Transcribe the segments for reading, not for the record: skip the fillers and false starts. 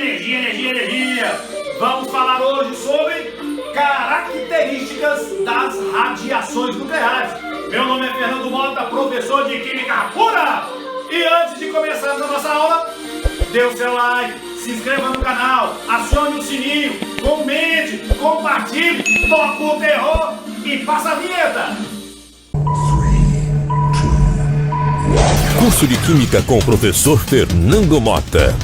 Energia! Vamos falar hoje sobre características das radiações nucleares. Meu nome é Fernando Mota, professor de Química Pura. E antes de começarmos a nossa aula, dê o seu like, se inscreva no canal, acione o sininho, comente, compartilhe, toque o terror e passa a vinheta. Curso de Química com o professor Fernando Mota.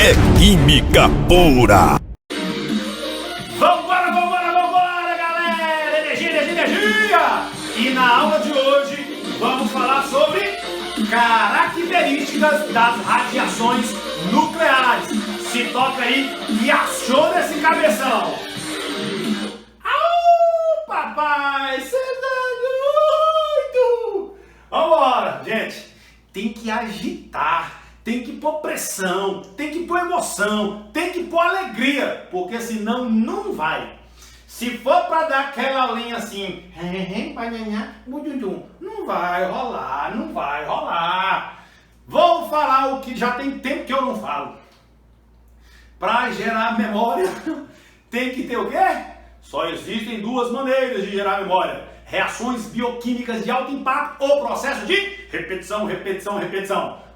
É Química Pura! Vambora, galera! Energia! E na aula de hoje vamos falar sobre características das radiações nucleares. Se toca aí e aciona esse cabeção! Au, papai! Você tá doido! Vambora, gente! Tem que agitar, tem que pôr pressão, tem que pôr emoção, tem que pôr alegria, porque senão não vai. Se for para dar aquela linha assim, não vai rolar. Vou falar o que já tem tempo que eu não falo. Para gerar memória, tem que ter o quê? Só existem duas maneiras de gerar memória: reações bioquímicas de alto impacto ou processo de repetição.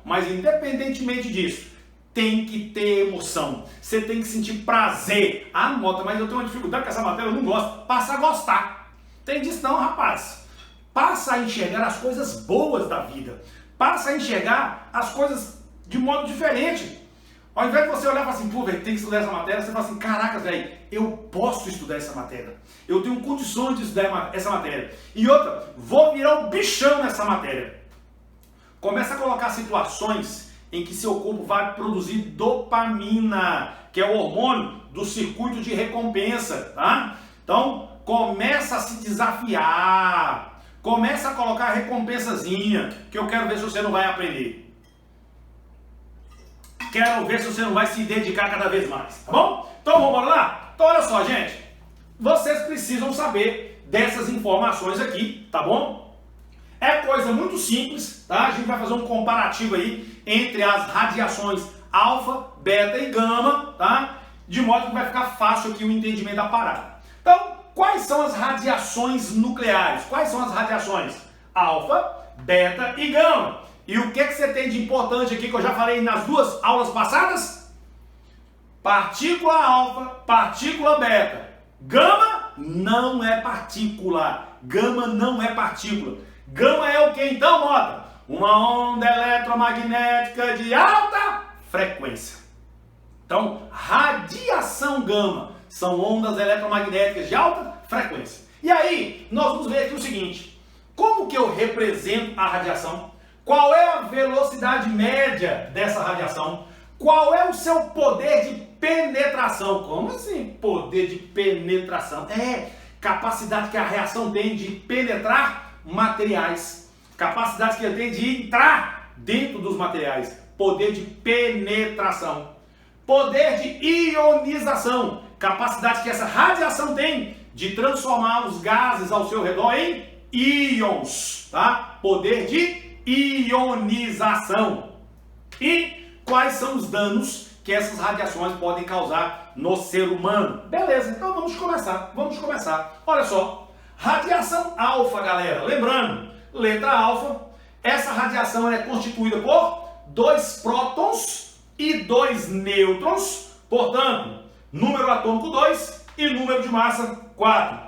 Mas independentemente disso, tem que ter emoção. Você tem que sentir prazer. Ah, Mota, mas eu tenho uma dificuldade com essa matéria, eu não gosto. Passa a gostar. Tem disso não, rapaz. Passa a enxergar as coisas boas da vida. Passa a enxergar as coisas de modo diferente. Ao invés de você olhar e falar assim, pô, velho, tem que estudar essa matéria, você fala assim, caraca, velho, eu posso estudar essa matéria. Eu tenho condições de estudar essa matéria. E outra, vou virar um bichão nessa matéria. Começa a colocar situações em que seu corpo vai produzir dopamina, que é o hormônio do circuito de recompensa, tá? Então, começa a se desafiar. Começa a colocar a recompensazinha, que eu quero ver se você não vai aprender. Quero ver se você não vai se dedicar cada vez mais, tá bom? Então vamos lá? Então olha só, gente. Vocês precisam saber dessas informações aqui, tá bom? É coisa muito simples, tá? A gente vai fazer um comparativo aí entre as radiações alfa, beta e gama, tá? De modo que vai ficar fácil aqui o entendimento da parada. Então, quais são as radiações nucleares? Quais são as radiações? Alfa, beta e gama. E o que você tem de importante aqui que eu já falei nas duas aulas passadas? Partícula alfa, partícula beta. Gama não é partícula. Gama não é partícula. Gama é o que então, Mota? Uma onda eletromagnética de alta frequência. Então, radiação gama são ondas eletromagnéticas de alta frequência. E aí, nós vamos ver aqui o seguinte. Como que eu represento a radiação? Qual é a velocidade média dessa radiação? Qual é o seu poder de penetração? Como assim, poder de penetração? É capacidade que a reação tem de penetrar materiais. Capacidade que ele tem de entrar dentro dos materiais. Poder de penetração. Poder de ionização. Capacidade que essa radiação tem de transformar os gases ao seu redor em íons. Tá? Poder de ionização. E quais são os danos que essas radiações podem causar no ser humano? Beleza, então vamos começar. Olha só, radiação alfa, galera. Lembrando, letra alfa, essa radiação é constituída por 2 prótons e 2 nêutrons, portanto, número atômico 2 e número de massa 4.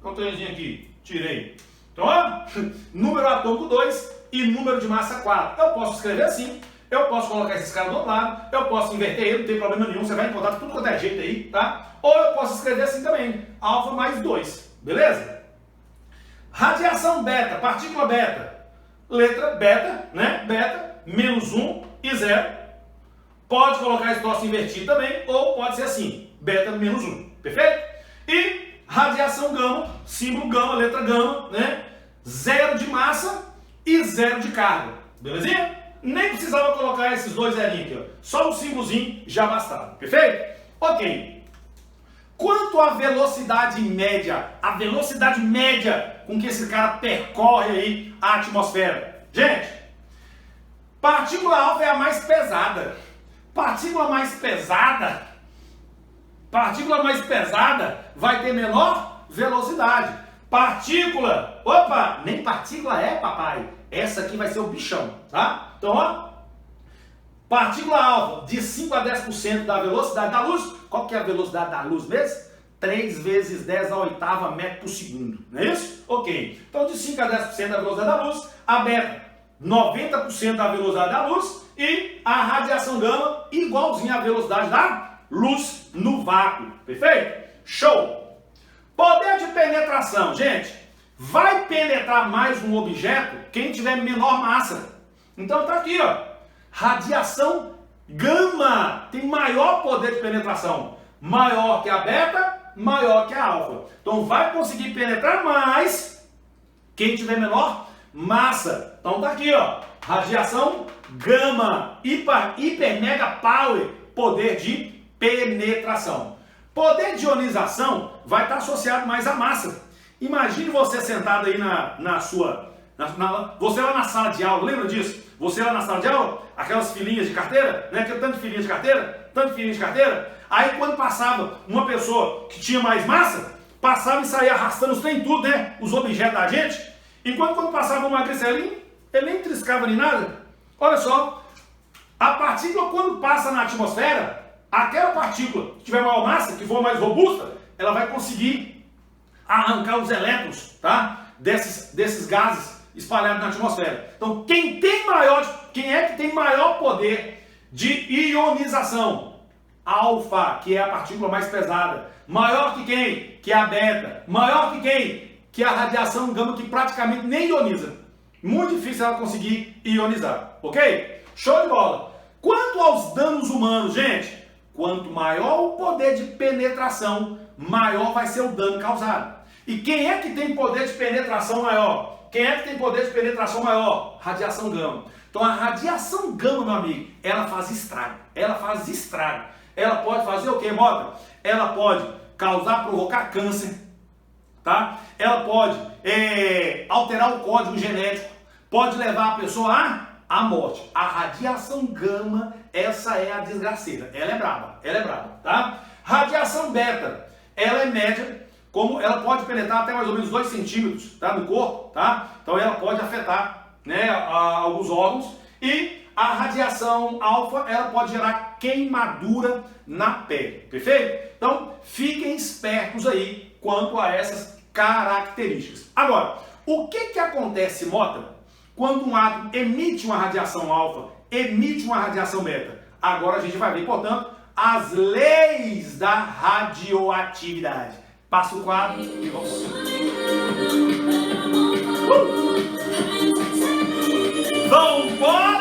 Conteúdozinho aqui, tirei. Então, ó, número atômico 2 e número de massa 4. Eu posso escrever assim, eu posso colocar esses caras do outro lado, eu posso inverter ele, não tem problema nenhum, você vai encontrar tudo quanto é jeito aí, tá? Ou eu posso escrever assim também, alfa mais 2, beleza? Radiação beta, partícula beta, letra beta, né? Beta, menos 1 e 0. Pode colocar esse troço invertido também, ou pode ser assim, beta menos 1, perfeito? E radiação gama, símbolo gama, letra gama, né? 0 de massa e 0 de carga, belezinha? Nem precisava colocar esses dois zerinhos aqui, ó. Só um símbolozinho já bastava, perfeito? Ok. Quanto à velocidade média com que esse cara percorre aí a atmosfera? Gente, partícula alfa é a mais pesada. Partícula mais pesada Partícula mais pesada vai ter menor velocidade. Partícula, opa, nem partícula é, papai. Essa aqui vai ser o bichão, tá? Então, ó, partícula alfa de 5 a 10% da velocidade da luz. Qual que é a velocidade da luz mesmo? 3 vezes 10 a oitava metro por segundo, não é isso? Ok. Então, de 5 a 10% da velocidade da luz, a beta, 90% da velocidade da luz e a radiação gama igualzinha à velocidade da luz no vácuo. Perfeito? Show! Poder de penetração, gente. Vai penetrar mais um objeto quem tiver menor massa. Então tá aqui, ó. Radiação gama tem maior poder de penetração. Maior que a beta, maior que a alfa. Então vai conseguir penetrar mais quem tiver menor massa. Então tá aqui, ó. Radiação gama, hiper mega power, poder de penetração. Poder de ionização vai estar associado mais à massa. Imagine você sentado aí você lá na sala de aula, lembra disso? Você lá na sala de aula, aquelas filinhas de carteira, né? Aquele tanto de filinha de carteira, tanto de filinha de carteira. Aí quando passava uma pessoa que tinha mais massa, passava e saía arrastando os trem tudo, né? Os objetos da gente. Enquanto quando passava uma magricelinho, ele nem triscava nem nada. Olha só, a partícula quando passa na atmosfera, aquela partícula que tiver maior massa, que for mais robusta, ela vai conseguir arrancar os elétrons, tá? Desses gases espalhados na atmosfera. Então, quem é que tem maior poder de ionização? Alfa, que é a partícula mais pesada. Maior que quem? Que é a beta. Maior que quem? Que é a radiação gama, que praticamente nem ioniza. Muito difícil ela conseguir ionizar, ok? Show de bola! Quanto aos danos humanos, gente, quanto maior o poder de penetração, maior vai ser o dano causado. E quem é que tem poder de penetração maior? Quem é que tem poder de penetração maior? Radiação gama. Então a radiação gama, meu amigo, ela faz estrago. Ela faz estrago. Ela pode fazer o que, Mota? Ela pode provocar câncer, tá? Ela pode alterar o código genético, pode levar a pessoa à morte. A radiação gama, essa é a desgraceira. Ela é braba, tá? Radiação beta, ela é média, como ela pode penetrar até mais ou menos 2 centímetros, tá, no corpo, tá? Então ela pode afetar, né, alguns órgãos. E a radiação alfa, ela pode gerar queimadura na pele, perfeito? Então fiquem espertos aí quanto a essas características. Agora, o que acontece, Mota, quando um átomo emite uma radiação alfa, emite uma radiação beta? Agora a gente vai ver, portanto, as leis da radioatividade. Passa o quadro e vamos. Vambora!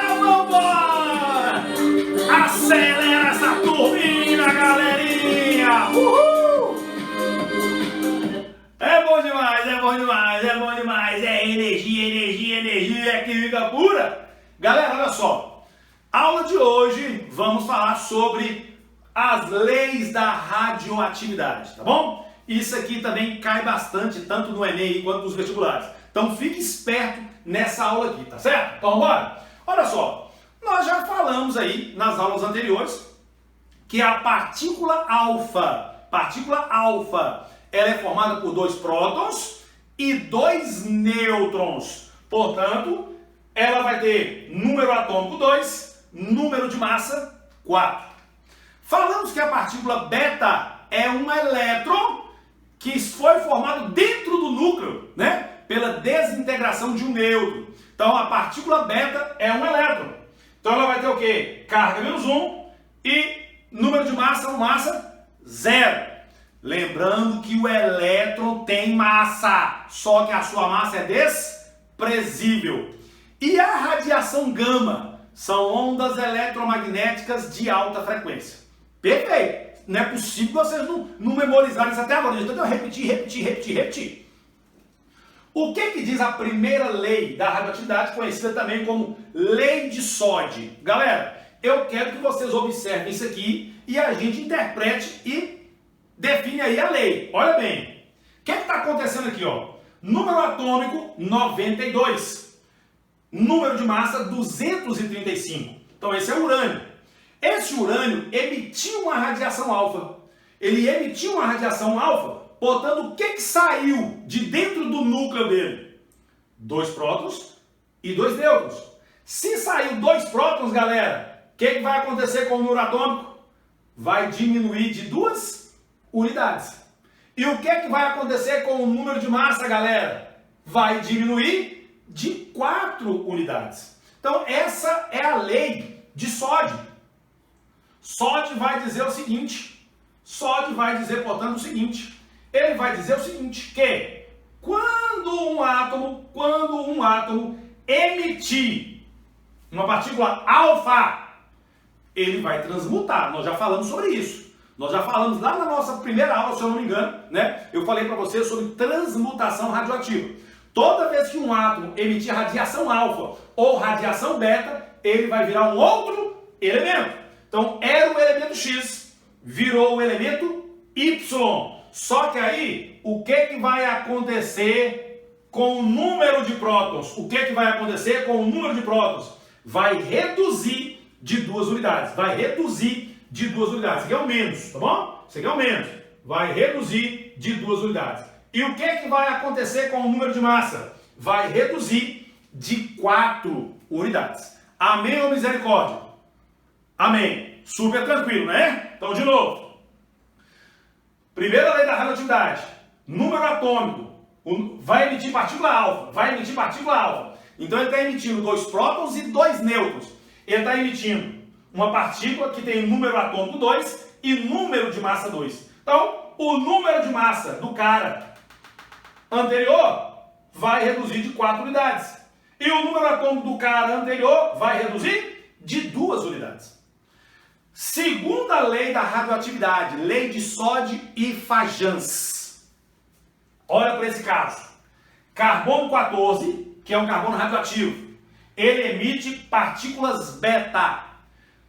Acelera essa turbina, galerinha! Uhul! É bom demais, é bom demais, é bom demais. É energia, química pura. Galera, olha só. Aula de hoje, vamos falar sobre as leis da radioatividade, tá bom? Isso aqui também cai bastante, tanto no Enem quanto nos vestibulares. Então fique esperto nessa aula aqui, tá certo? Então bora? Olha só, nós já falamos aí nas aulas anteriores que a partícula alfa, ela é formada por 2 prótons e 2 nêutrons. Portanto, ela vai ter número atômico 2, número de massa 4. Falamos que a partícula beta é um elétron que foi formado dentro do núcleo, né? Pela desintegração de um nêutron. Então a partícula beta é um elétron. Então ela vai ter o quê? Carga menos 1 e número de massa, massa 0. Lembrando que o elétron tem massa, só que a sua massa é desprezível. E a radiação gama são ondas eletromagnéticas de alta frequência. Perfeito! Não é possível vocês não memorizarem isso até agora. Então eu repetir. O que diz a primeira lei da radioatividade, conhecida também como lei de Soddy? Galera, eu quero que vocês observem isso aqui e a gente interprete e define aí a lei. Olha bem, o que está acontecendo aqui, ó? Número atômico 92, número de massa 235. Então esse é o urânio. Esse urânio emitiu uma radiação alfa. ele emitiu uma radiação alfa, portanto, o que saiu de dentro do núcleo dele? 2 prótons e 2 nêutrons. Se saiu 2 prótons, galera, o que vai acontecer com o número atômico? Vai diminuir de 2 unidades. E o que vai acontecer com o número de massa, galera? Vai diminuir de 4 unidades. Então, essa é a lei de Soddy. Soddy vai dizer o seguinte, portanto, o seguinte, ele vai dizer o seguinte, que quando um átomo emitir uma partícula alfa, ele vai transmutar. Nós já falamos sobre isso. Nós já falamos lá na nossa primeira aula, se eu não me engano, né? Eu falei para você sobre transmutação radioativa. Toda vez que um átomo emitir radiação alfa ou radiação beta, ele vai virar um outro elemento. Então, era o elemento X, virou o elemento Y. Só que aí, o que vai acontecer com o número de prótons? O que vai acontecer com o número de prótons? Vai reduzir de 2 unidades. Vai reduzir de 2 unidades. Isso aqui é o menos, tá bom? Isso aqui é o menos. Vai reduzir de 2 unidades. E o que vai acontecer com o número de massa? Vai reduzir de 4 unidades. Amém ou misericórdia? Amém. Super tranquilo, né? Então, de novo. Primeira lei da radioatividade. Número atômico. Vai emitir partícula alfa. Então, ele está emitindo 2 prótons e 2 nêutrons. Ele está emitindo uma partícula que tem número atômico 2 e número de massa 2. Então, o número de massa do cara anterior vai reduzir de 4 unidades. E o número atômico do cara anterior vai reduzir de 2 unidades. Segunda lei da radioatividade, lei de Soddy e Fajans. Olha para esse caso. Carbono 14, que é um carbono radioativo, ele emite partículas beta.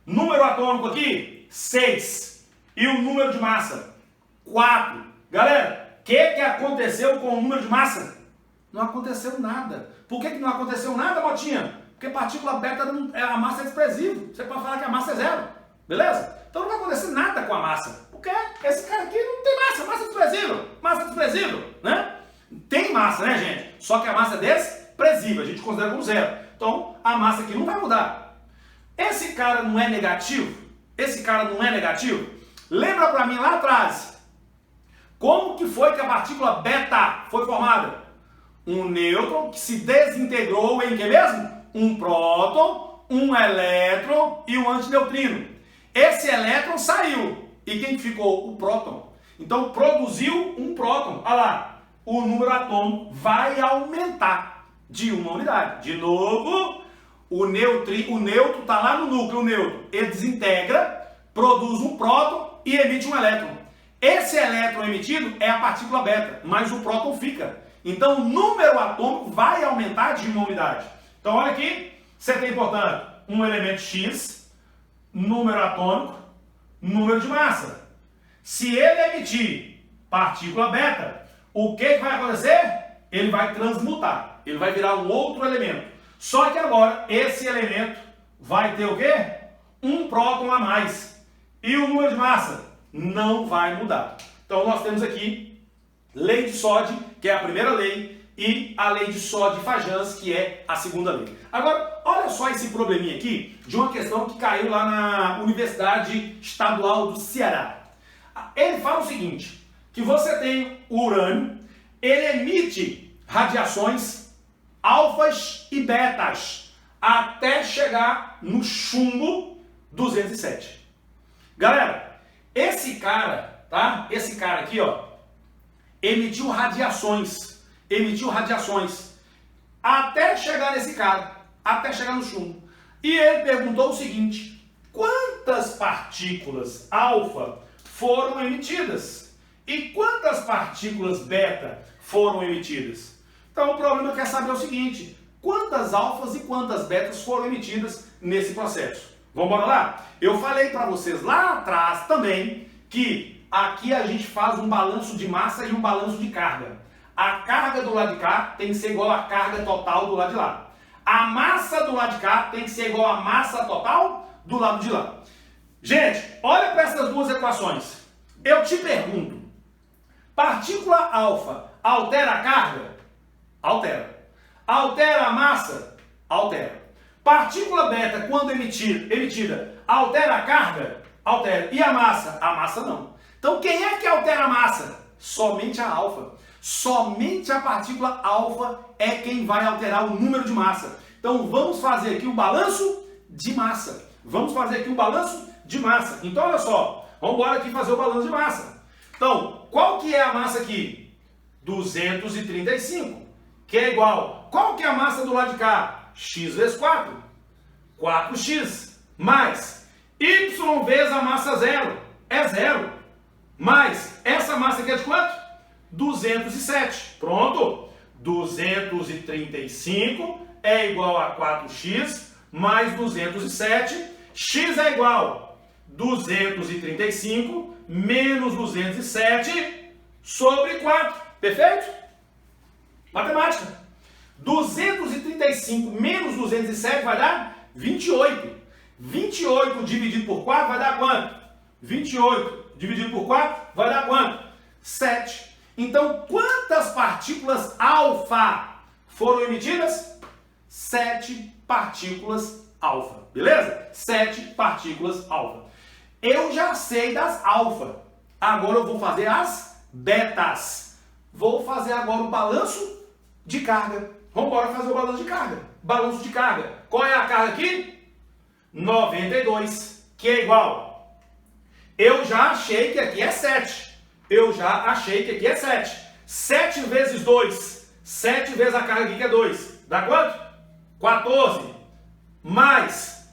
Número atômico aqui, 6. E o número de massa, 4. Galera, o que aconteceu com o número de massa? Não aconteceu nada. Por que não aconteceu nada, Motinha? Porque partícula beta, a massa é desprezível. Você pode falar que a massa é 0. Beleza? Então não vai acontecer nada com a massa. Porque esse cara aqui não tem massa. Massa desprezível, né? Tem massa, né, gente? Só que a massa é desprezível. A gente considera como 0. Então, a massa aqui não vai mudar. Esse cara não é negativo? Lembra pra mim lá atrás. Como que foi que a partícula beta foi formada? Um nêutron que se desintegrou em que mesmo? Um próton, um elétron e um antineutrino. Esse elétron saiu. E quem ficou? O próton. Então produziu um próton. Olha lá. O número atômico vai aumentar de 1 unidade. De novo, o neutro está lá no núcleo. O neutro, ele desintegra, produz um próton e emite um elétron. Esse elétron emitido é a partícula beta, mas o próton fica. Então o número atômico vai aumentar de 1 unidade. Então olha aqui, você tem, portanto, um elemento X, número atômico, número de massa. Se ele emitir partícula beta, o que vai acontecer? Ele vai transmutar, ele vai virar um outro elemento. Só que agora esse elemento vai ter o quê? Um próton a mais. E o número de massa não vai mudar. Então nós temos aqui lei de Soddy, que é a primeira lei, e a lei de Soddy-Fajans, que é a segunda lei. Agora, olha só esse probleminha aqui de uma questão que caiu lá na Universidade Estadual do Ceará. Ele fala o seguinte, que você tem o urânio, ele emite radiações alfas e betas até chegar no chumbo 207. Galera, esse cara, tá? Esse cara aqui, ó, emitiu radiações até chegar nesse cara, até chegar no chumbo. E ele perguntou o seguinte: quantas partículas alfa foram emitidas? E quantas partículas beta foram emitidas? Então o problema quer saber o seguinte: quantas alfas e quantas betas foram emitidas nesse processo? Vamos embora lá? Eu falei para vocês lá atrás também que aqui a gente faz um balanço de massa e um balanço de carga. A carga do lado de cá tem que ser igual à carga total do lado de lá. A massa do lado de cá tem que ser igual à massa total do lado de lá. Gente, olha para essas duas equações. Eu te pergunto, partícula alfa altera a carga? Altera. Altera a massa? Altera. Partícula beta, quando emitida, altera a carga? Altera. E a massa? A massa não. Então quem é que altera a massa? Somente a alfa. Somente a partícula alfa é quem vai alterar o número de massa. Então vamos fazer aqui o balanço de massa. Vamos fazer aqui o balanço de massa. Então olha só, vamos embora aqui fazer o balanço de massa. Então, qual que é a massa aqui? 235, que é igual. Qual que é a massa do lado de cá? X vezes 4. 4x. Mais y vezes a massa zero. É zero. Mais essa massa aqui é de quanto? 207. Pronto. 235 é igual a 4x mais 207. X é igual a 235 menos 207 sobre 4. Perfeito? Matemática. 235 menos 207 vai dar 28. 28 dividido por 4 vai dar quanto? 28 dividido por 4 vai dar quanto? 7. Então, quantas partículas alfa foram emitidas? 7 partículas alfa. Beleza? 7 partículas alfa. Eu já sei das alfa. Agora eu vou fazer as betas. Vou fazer agora o balanço de carga. Vamos embora fazer o balanço de carga. Balanço de carga. Qual é a carga aqui? 92, que é igual. Eu já achei que aqui é 7. Eu já achei que aqui é 7. 7 vezes 2. 7 vezes a carga aqui que é 2. Dá quanto? 14. Mais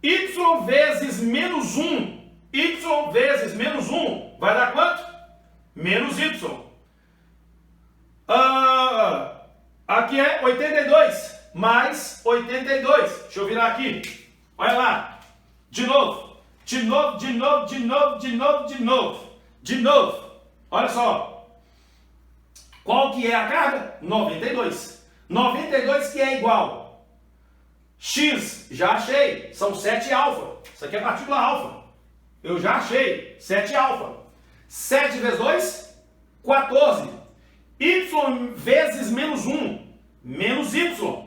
y vezes menos 1. Y vezes menos 1 vai dar quanto? Menos y. Aqui é 82 mais 82. Deixa eu virar aqui. Olha lá. De novo. De novo, de novo, de novo, de novo, de novo. De novo. Olha só. Qual que é a carga? 92. 92 que é igual. X, já achei. São 7 alfa. Isso aqui é partícula alfa. Eu já achei. 7 alfa. 7 vezes 2, 14. Y vezes menos 1. Menos y.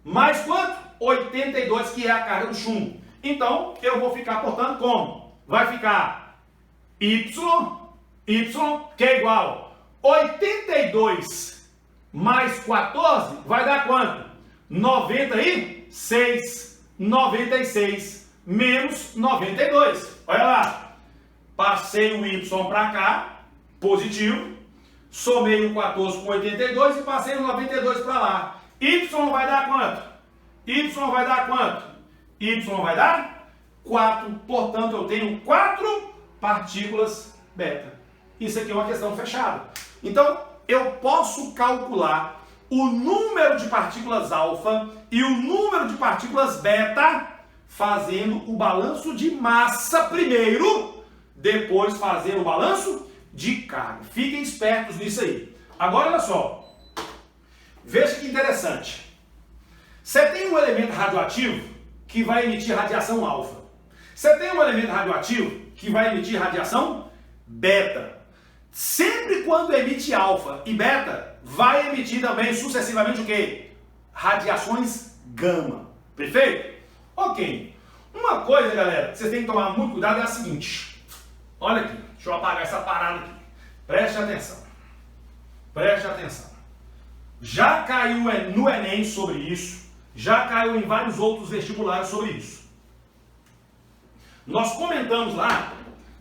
Mais quanto? 82, que é a carga do chumbo. Então, eu vou ficar portando como? Vai ficar y, que é igual 82 mais 14, vai dar quanto? 96. 96 menos 92. Olha lá. Passei o y para cá, positivo. Somei o 14 com 82 e passei o 92 para lá. Y vai dar quanto? Y vai dar quanto? Y vai dar 4. Portanto, eu tenho 4 partículas beta. Isso aqui é uma questão fechada. Então, eu posso calcular o número de partículas alfa e o número de partículas beta fazendo o balanço de massa primeiro, depois fazendo o balanço de carga. Fiquem espertos nisso aí. Agora, olha só. Veja que interessante. Você tem um elemento radioativo que vai emitir radiação alfa. Você tem um elemento radioativo que vai emitir radiação beta. Sempre quando emite alfa e beta, vai emitir também sucessivamente o quê? Radiações gama. Perfeito? Ok. Uma coisa, galera, que vocês têm que tomar muito cuidado é a seguinte. Olha aqui. Deixa eu apagar essa parada aqui. Preste atenção. Preste atenção. Já caiu no Enem sobre isso. Já caiu em vários outros vestibulares sobre isso. Nós comentamos lá,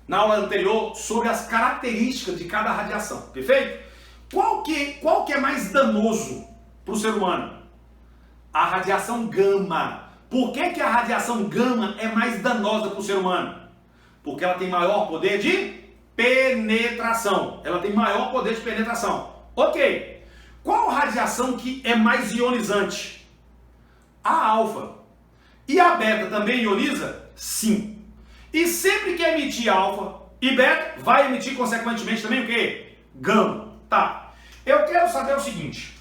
na aula anterior, sobre as características de cada radiação. Perfeito? Qual que é mais danoso para o ser humano? A radiação gama. Por que a radiação gama é mais danosa para o ser humano? Porque ela tem maior poder de penetração. Ela tem maior poder de penetração. Ok. Qual radiação que é mais ionizante? A alfa. E a beta também ioniza? Sim. E sempre que emitir alfa e beta, vai emitir consequentemente também o quê? Gama. Tá. Eu quero saber o seguinte.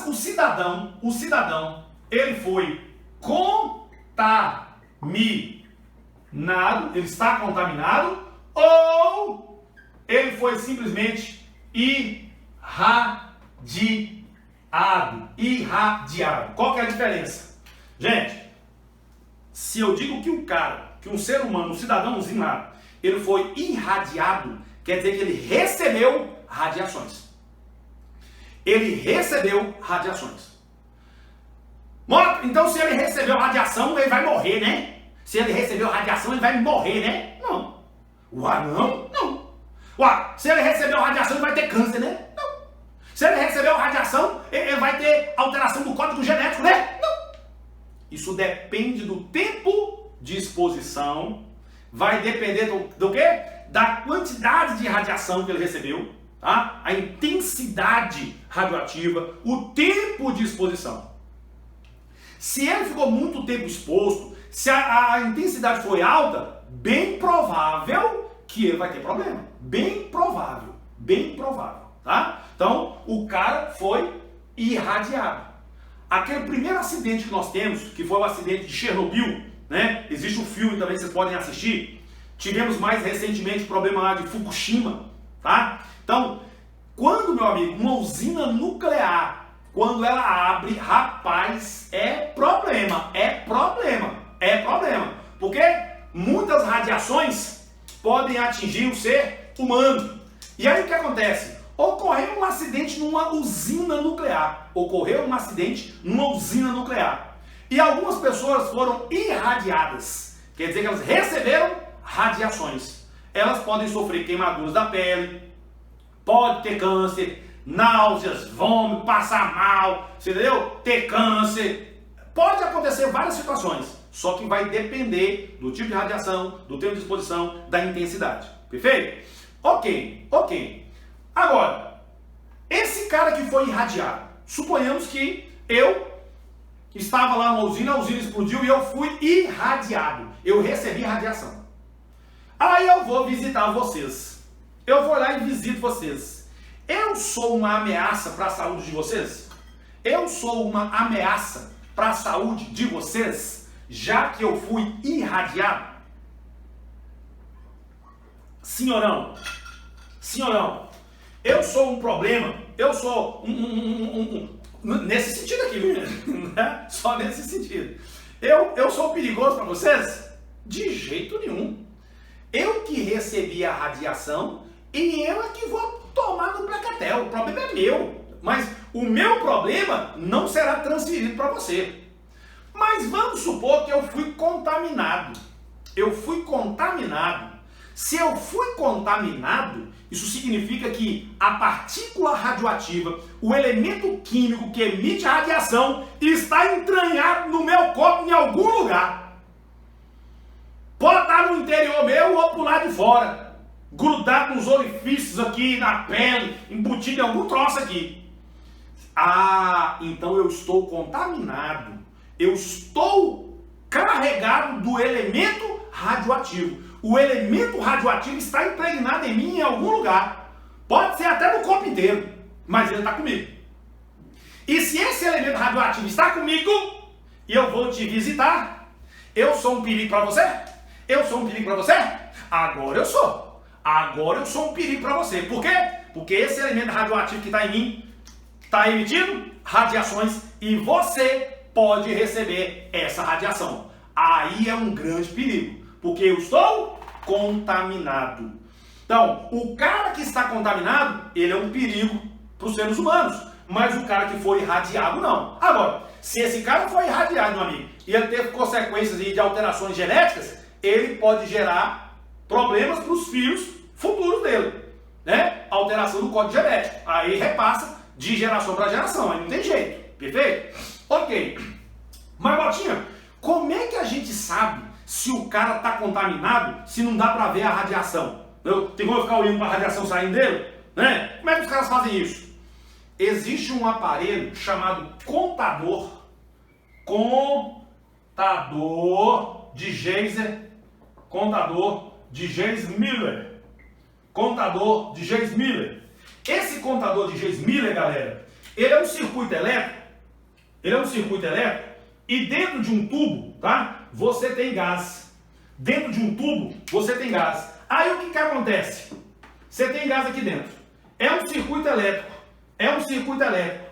O cidadão, ele foi contaminado ele está contaminado, ou ele foi simplesmente irradiado. Qual que é a diferença? Gente, se eu digo que um ser humano, um cidadãozinho lá, ele foi irradiado, quer dizer que ele recebeu radiações. Ele recebeu radiações. Então, se ele recebeu radiação, ele vai morrer, né? Se ele recebeu radiação, ele vai morrer, né? Não. Não. Se ele recebeu radiação, ele vai ter câncer, né? Não. Se ele recebeu radiação, ele vai ter alteração do código genético, né? Não. Isso depende do tempo de exposição, vai depender do quê? Da quantidade de radiação que ele recebeu, tá? A intensidade radioativa, o tempo de exposição. Se ele ficou muito tempo exposto, se a intensidade foi alta, bem provável que ele vai ter problema. Bem provável, tá? Então, o cara foi irradiado. Aquele primeiro acidente que nós temos, que foi o acidente de Chernobyl, né? Existe um filme também, vocês podem assistir. Tivemos mais recentemente o problema lá de Fukushima, tá? Então, quando, meu amigo, uma usina nuclear, quando ela abre, rapaz, é problema. Porque muitas radiações podem atingir o ser humano. E aí o que acontece? Ocorreu um acidente numa usina nuclear. E algumas pessoas foram irradiadas. Quer dizer que elas receberam radiações. Elas podem sofrer queimaduras da pele, pode ter câncer, náuseas, vômito, passar mal, entendeu? Ter câncer. Pode acontecer várias situações, só que vai depender do tipo de radiação, do tempo de exposição, da intensidade. Perfeito? Ok. Agora, esse cara que foi irradiado, suponhamos que eu estava lá na usina, a usina explodiu e eu fui irradiado. Eu recebi radiação. Aí eu vou visitar vocês. Eu vou lá e visito vocês. Eu sou uma ameaça para a saúde de vocês? Eu sou uma ameaça para a saúde de vocês, já que eu fui irradiado? Sim ou não? Eu sou um problema? Eu sou nesse sentido aqui, né? Só nesse sentido. Eu sou perigoso para vocês? De jeito nenhum. Eu que recebi a radiação e eu é que vou tomar no placatel. O problema é meu. Mas o meu problema não será transferido para você. Mas vamos supor que eu fui contaminado. Se eu fui contaminado, isso significa que a partícula radioativa, o elemento químico que emite a radiação, está entranhado no meu corpo em algum lugar. Pode estar no interior meu ou pro lado de fora, grudado nos orifícios aqui, na pele, embutido em algum troço aqui. Ah, então eu estou contaminado. Eu estou carregado do elemento radioativo. O elemento radioativo está impregnado em mim em algum lugar. Pode ser até no corpo inteiro, mas ele está comigo. E se esse elemento radioativo está comigo e eu vou te visitar, eu sou um perigo para você? Agora eu sou. Agora eu sou um perigo para você. Por quê? Porque esse elemento radioativo que está em mim está emitindo radiações e você pode receber essa radiação. Aí é um grande perigo, porque eu estou contaminado. Então, o cara que está contaminado, ele é um perigo para os seres humanos, mas o cara que foi irradiado não. Agora, se esse cara foi irradiado, meu amigo, e ele teve consequências de alterações genéticas, ele pode gerar problemas para os filhos futuros dele, né? Alteração do código genético. Aí repassa de geração para geração, aí não tem jeito, perfeito? Ok. Mas, Botinha, como é que a gente sabe se o cara está contaminado, se não dá para ver a radiação? Tem como eu ficar olhando para a radiação saindo dele? Né? Como é que os caras fazem isso? Existe um aparelho chamado contador de Geiser, contador de Geis-Miller. Esse contador de Geis-Miller, galera, ele é um circuito elétrico. E dentro de um tubo, tá? Você tem gás. dentro de um tubo, você tem gás. Aí o que acontece? Você tem gás aqui dentro. É um circuito elétrico. É um circuito elétrico.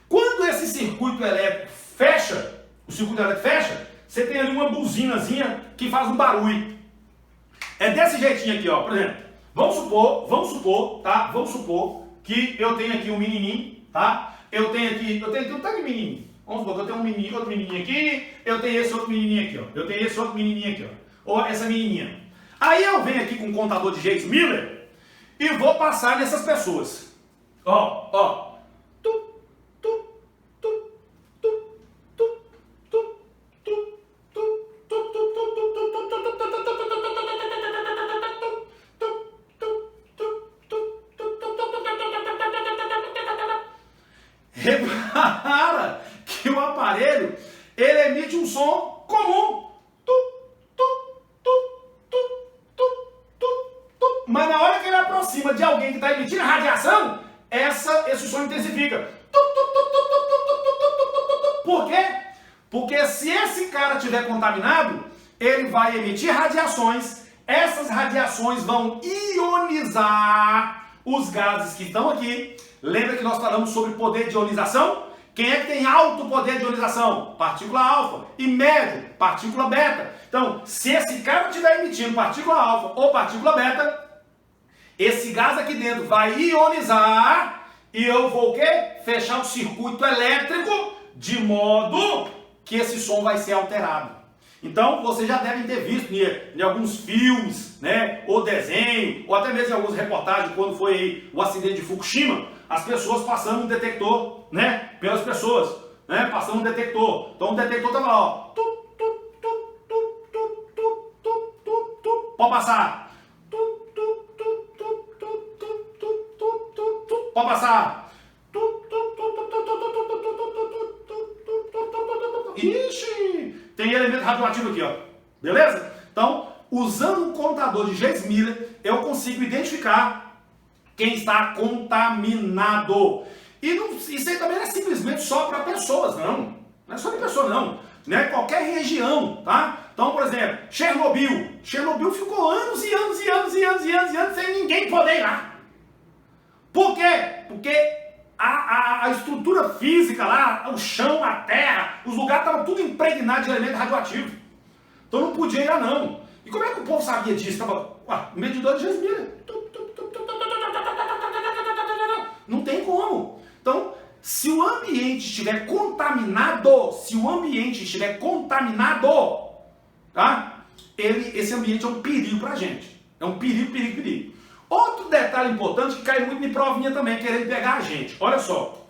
Quando esse circuito elétrico fecha, o circuito elétrico fecha, você tem ali uma buzinazinha que faz um barulho. É desse jeitinho aqui, ó. Por exemplo, vamos supor, tá? Vamos supor que eu tenho aqui um menininho, tá? Eu tenho aqui um tanto de menininho. Vamos supor que eu tenho um menininho, outro menininho aqui, eu tenho esse outro menininho aqui, ó. Eu tenho esse outro menininho aqui, ó. Ou essa menininha. Aí eu venho aqui com um contador de James Miller e vou passar nessas pessoas. Ó, ó. Repara que o aparelho, ele emite um som comum. Mas na hora que ele aproxima de alguém que está emitindo radiação, esse som intensifica. Por quê? Porque se esse cara estiver contaminado, ele vai emitir radiações. Essas radiações vão ionizar os gases que estão aqui. Lembra que nós falamos sobre poder de ionização? Quem é que tem alto poder de ionização? Partícula alfa. E médio, partícula beta. Então, se esse cara estiver emitindo partícula alfa ou partícula beta, esse gás aqui dentro vai ionizar e eu vou o quê? Fechar o circuito elétrico de modo que esse som vai ser alterado. Então, vocês já devem ter visto em alguns filmes, né, ou desenho, ou até mesmo em algumas reportagens, quando foi aí o acidente de Fukushima, as pessoas passando um detector, né, pelas pessoas, né, passando um detector. Então, o detector estava lá, ó. Pode passar. Pode passar. Ixi, tem elemento radioativo aqui, ó. Beleza? Então, usando um contador de James Miller, eu consigo identificar quem está contaminado. E isso aí também não é simplesmente só para pessoas, não. Não é só de pessoa, não. Né? Qualquer região, tá? Então, por exemplo, Chernobyl. Chernobyl ficou anos e anos e anos e anos e anos e anos sem ninguém poder ir lá. Por quê? Porque a estrutura física lá, o chão, a terra, os lugares estavam tudo impregnados de elemento radioativo. Então não podia ir lá não. E como é que o povo sabia disso? Estava medidor de James Miller. Não tem como. Então, se o ambiente estiver contaminado, tá? Esse ambiente é um perigo pra gente. É um perigo. Outro detalhe importante que cai muito em provinha também, querendo pegar a gente. Olha só.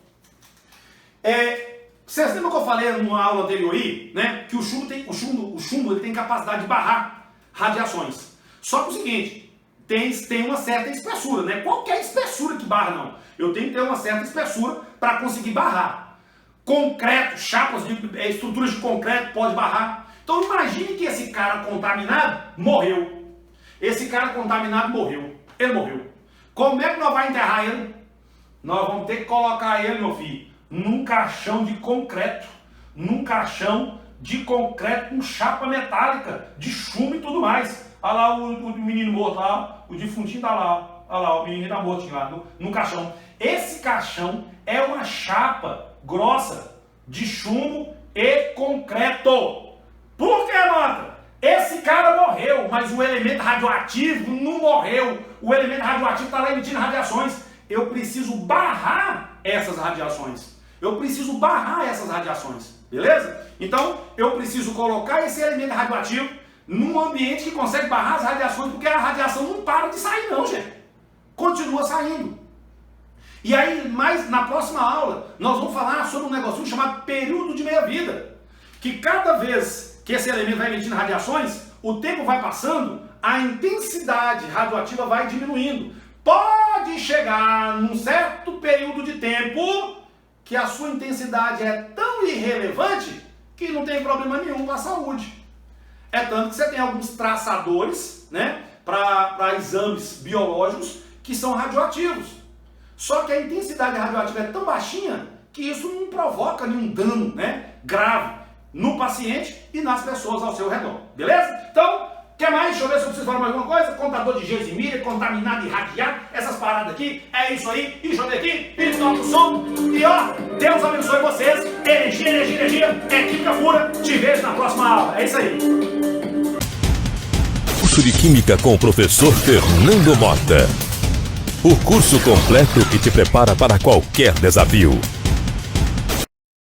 Vocês lembram que eu falei numa aula anterior aí, né? Que o chumbo ele tem capacidade de barrar radiações. Só que é o seguinte, tem uma certa espessura, né? Qualquer espessura que barra, não. Eu tenho que ter uma certa espessura para conseguir barrar. Concreto, chapas de estruturas de concreto pode barrar. Então imagine que esse cara contaminado morreu. Esse cara contaminado morreu. Ele morreu. Como é que nós vamos enterrar ele? Nós vamos ter que colocar ele, meu filho, num caixão de concreto. Num caixão de concreto com chapa metálica, de chumbo e tudo mais. Olha lá o menino morto lá, o defuntinho tá lá. Olha lá, o menino tá mortinho lá no caixão. Esse caixão é uma chapa grossa de chumbo e concreto. Por que, nota? Esse cara morreu, mas o elemento radioativo não morreu. O elemento radioativo está lá emitindo radiações. Eu preciso barrar essas radiações. Beleza? Então, eu preciso colocar esse elemento radioativo num ambiente que consegue barrar as radiações, porque a radiação não para de sair não, gente. Continua saindo. E aí, na próxima aula, nós vamos falar sobre um negocinho chamado período de meia-vida. Que cada vez que esse elemento vai emitindo radiações, o tempo vai passando, a intensidade radioativa vai diminuindo. Pode chegar num certo período de tempo que a sua intensidade é tão irrelevante que não tem problema nenhum com a saúde. É tanto que você tem alguns traçadores, né, para exames biológicos que são radioativos. Só que a intensidade radioativa é tão baixinha que isso não provoca nenhum dano, né, grave no paciente e nas pessoas ao seu redor. Beleza? Então, quer que mais? Deixa eu ver se eu preciso falar mais alguma coisa. Contador de Gesimília, contaminado e hackeado, essas paradas aqui, é isso aí. E deixa eu ver aqui, e toca o som. E ó, Deus abençoe vocês. Energia, energia, energia, é química pura. Te vejo na próxima aula. É isso aí. Curso de Química com o professor Fernando Mota. O curso completo que te prepara para qualquer desafio.